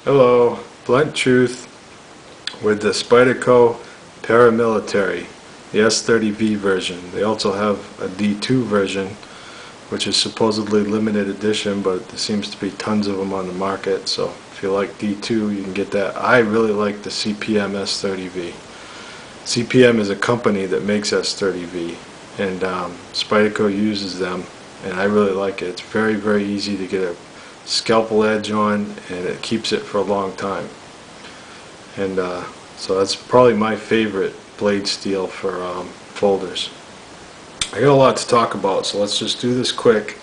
Hello, Blunt Truth with the Spyderco Paramilitary, the S30V version. They also have a D2 version, which is supposedly limited edition, but there seems to be tons of them on the market, so if you like D2 you can get that. I really like the CPM S30V. CPM is a company that makes S30V, and Spyderco uses them, and I really like it. It's very, very easy to get a scalpel edge on, and it keeps it for a long time. And so that's probably my favorite blade steel for folders. I got a lot to talk about, so let's just do this quick.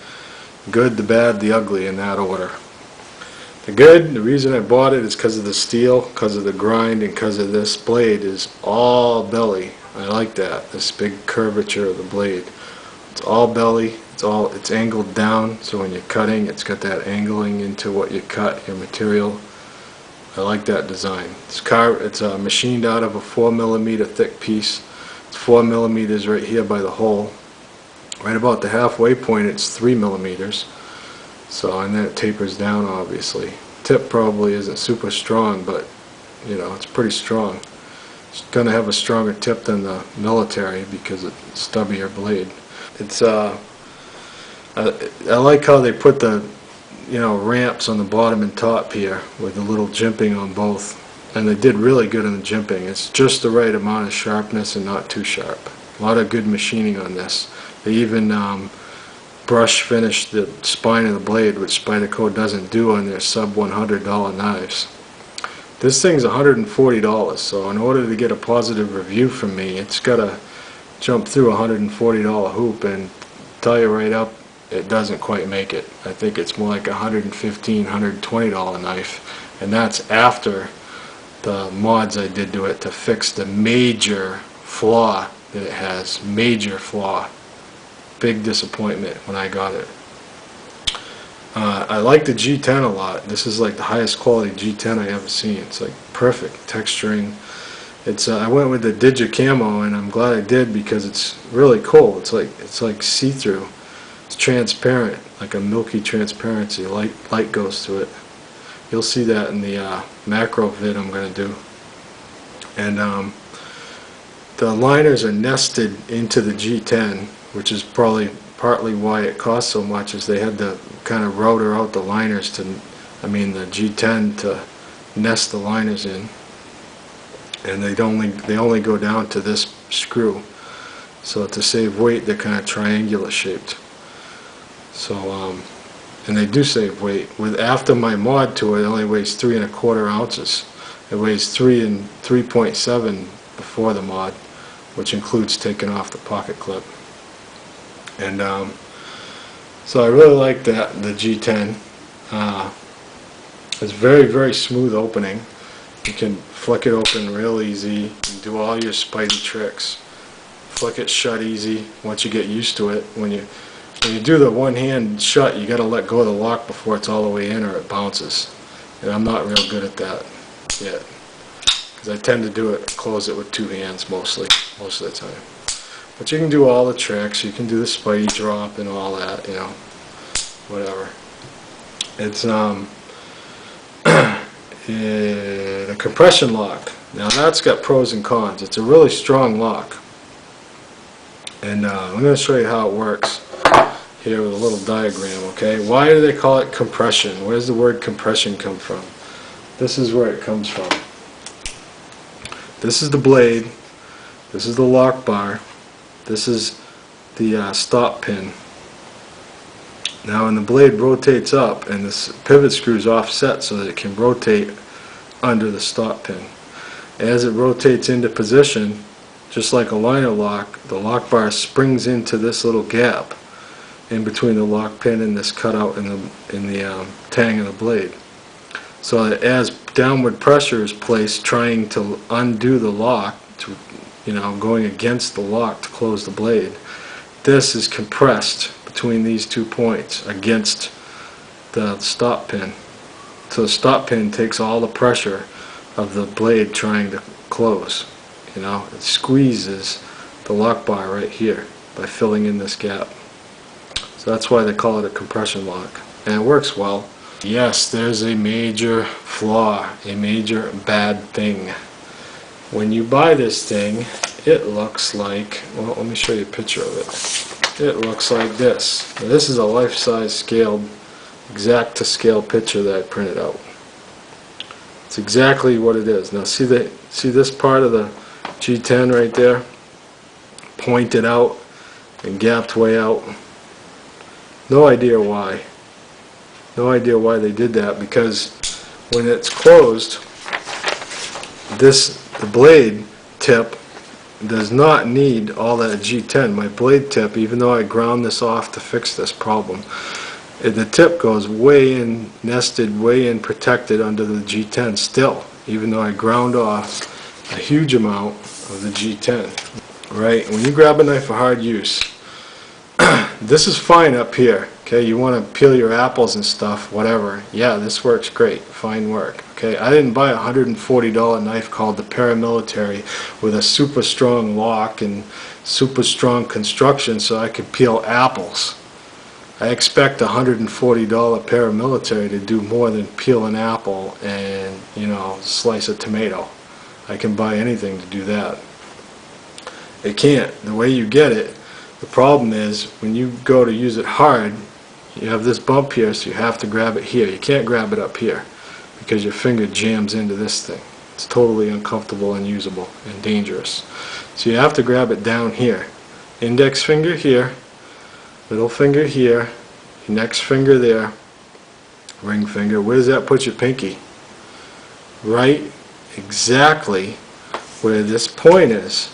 Good, the bad, the ugly, in that order. The good, the reason I bought it is because of the steel, because of the grind, and because of this blade is all belly. I like that, this big curvature of the blade. It's all belly, it's angled down, so when you're cutting it's got that angling into what you cut, your material. I like that design. It's machined out of a 4mm thick piece. It's 4mm right here by the hole. Right about the halfway point it's 3mm. So, and then it tapers down obviously. Tip probably isn't super strong, but you know, it's pretty strong. It's going to have a stronger tip than the military because it's a stubbier blade. It's I like how they put the ramps on the bottom and top here with the little jimping on both, and they did really good on the jimping. It's just the right amount of sharpness and not too sharp. A lot of good machining on this. They even brush finish the spine of the blade, which Spyderco doesn't do on their sub $100 knives. This thing's $140, so in order to get a positive review from me, it's got to jump through a $140 hoop, and tell you right up, it doesn't quite make it. I think it's more like a $115, $120 knife, and that's after the mods I did to it to fix the major flaw that it has. Major flaw. Big disappointment when I got it. I like the G10 a lot. This is like the highest quality G10 I ever seen. It's like perfect texturing. It's I went with the Digicamo, and I'm glad I did because it's really cool. It's like see-through. It's transparent, like a milky transparency. Light goes through it. You'll see that in the macro vid I'm going to do. And the liners are nested into the G10, which is probably partly why it costs so much, is they had to kind of router out the liners to, the G10 to nest the liners in, and they only go down to this screw. So to save weight, they're kind of triangular shaped. So and they do save weight. After my mod to it only weighs 3 1/4 ounces. It weighs 3 and 3.7 before the mod, which includes taking off the pocket clip. And so I really like that, the G10. It's very, very smooth opening. You can flick it open real easy and do all your Spidey tricks. Flick it shut easy once you get used to it. When you do the one hand shut, you got to let go of the lock before it's all the way in, or it bounces. And I'm not real good at that yet, because I tend to close it with 2 hands most of the time. But you can do all the tricks. You can do the Spidey drop and all that, whatever. It's a compression lock. Now that's got pros and cons. It's a really strong lock, and I'm going to show you how it works here with a little diagram. Okay, why do they call it compression? Where does the word compression come from? This is where it comes from. This is the blade. This is the lock bar. This is the stop pin. Now when the blade rotates up, and this pivot screw is offset so that it can rotate under the stop pin. As it rotates into position, just like a liner lock, the lock bar springs into this little gap in between the lock pin and this cutout in the tang of the blade. So that as downward pressure is placed trying to undo the lock, going against the lock to close the blade, this is compressed between these 2 points against the stop pin. So the stop pin takes all the pressure of the blade trying to close. It squeezes the lock bar right here by filling in this gap. So that's why they call it a compression lock, and it works well. Yes, there's a major flaw, a major bad thing. When you buy this thing, it looks like, well, let me show you a picture of it. It looks like this. Now, this is a life-size scaled, exact to scale picture that I printed out. It's exactly what it is. Now see this part of the G10 right there? Pointed out and gapped way out. No idea why. No idea why they did that, because when it's closed, the blade tip does not need all that G10. My blade tip, even though I ground this off to fix this problem, the tip goes way in, nested, way in, protected under the G10 still, even though I ground off a huge amount of the G10. Right, when you grab a knife for hard use, this is fine up here. Okay, you want to peel your apples and stuff, whatever. Yeah, this works great, fine work. Okay, I didn't buy a $140 knife called the Paramilitary with a super strong lock and super strong construction so I could peel apples. I expect a $140 Paramilitary to do more than peel an apple and, you know, slice a tomato. I can buy anything to do that. It can't. The way you get it, the problem is when you go to use it hard, you have this bump here, so you have to grab it here. You can't grab it up here because your finger jams into this thing. It's totally uncomfortable, unusable, and dangerous. So you have to grab it down here. Index finger here, middle finger here, next finger there, ring finger. Where does that put your pinky? Right exactly where this point is.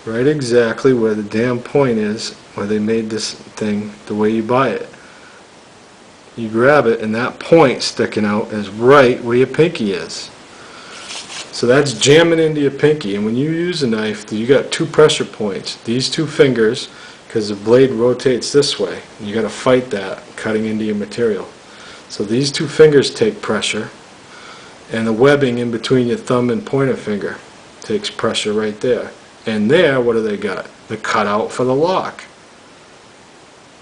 Right exactly where the damn point is, where they made this thing the way you buy it. You grab it, and that point sticking out is right where your pinky is. So that's jamming into your pinky, and when you use a knife, you got two pressure points. These two fingers, because the blade rotates this way, and you got to fight that cutting into your material. So these two fingers take pressure, and the webbing in between your thumb and pointer finger takes pressure right there. And there, what do they got? The cutout for the lock.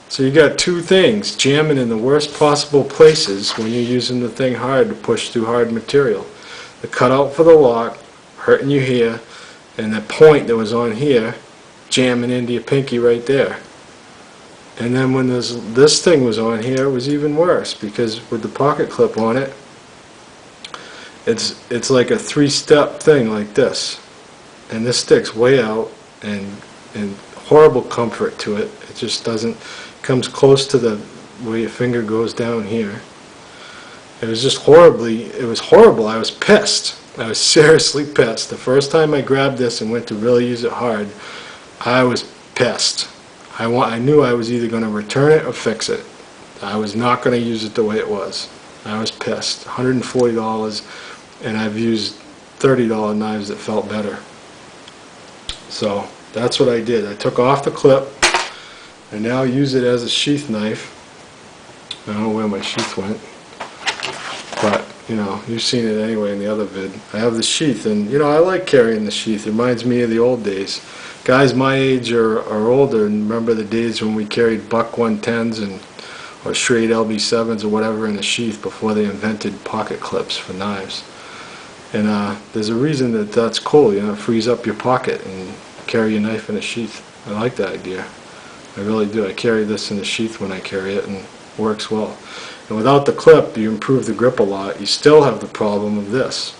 So you got two things jamming in the worst possible places when you're using the thing hard to push through hard material. The cutout for the lock, hurting you here, and the point that was on here, jamming into your pinky right there. And then when this thing was on here, it was even worse, because with the pocket clip on it, it's like a three-step thing like this. And this sticks way out, and horrible comfort to it. It just doesn't, comes close to the where your finger goes down here. It was just it was horrible. I was pissed. I was seriously pissed. The first time I grabbed this and went to really use it hard, I was pissed. I knew I was either going to return it or fix it. I was not going to use it the way it was. I was pissed. $140, and I've used $30 knives that felt better. So that's what I did. I took off the clip and now use it as a sheath knife. I don't know where my sheath went, but you know, you've seen it anyway in the other vid. I have the sheath, and you know, I like carrying the sheath. It reminds me of the old days. Guys my age or older and remember the days when we carried buck 110s or straight LB7s or whatever in a sheath before they invented pocket clips for knives. And there's a reason that that's cool, you know, it frees up your pocket and carry your knife in a sheath. I like that idea. I really do. I carry this in a sheath when I carry it, and it works well. And without the clip, you improve the grip a lot. You still have the problem of this.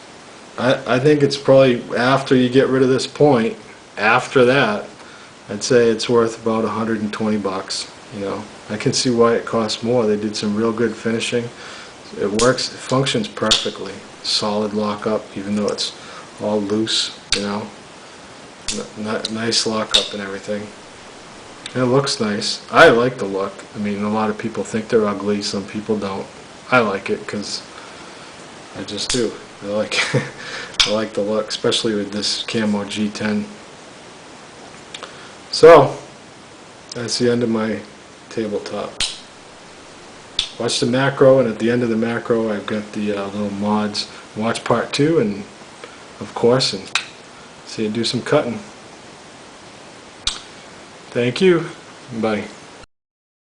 I think it's probably after you get rid of this point, after that, I'd say it's worth about 120 bucks. You know, I can see why it costs more. They did some real good finishing. It works, it functions perfectly. Solid lockup, even though it's all loose, you know. Nice lockup and everything. And it looks nice. I like the look. I mean, a lot of people think they're ugly, some people don't. I like it because I just do. I like I like the look, especially with this camo G10. So that's the end of my tabletop. Watch the macro, and at the end of the macro I've got the little mods. Watch part 2, and of course, and see you do some cutting. Thank you. Bye.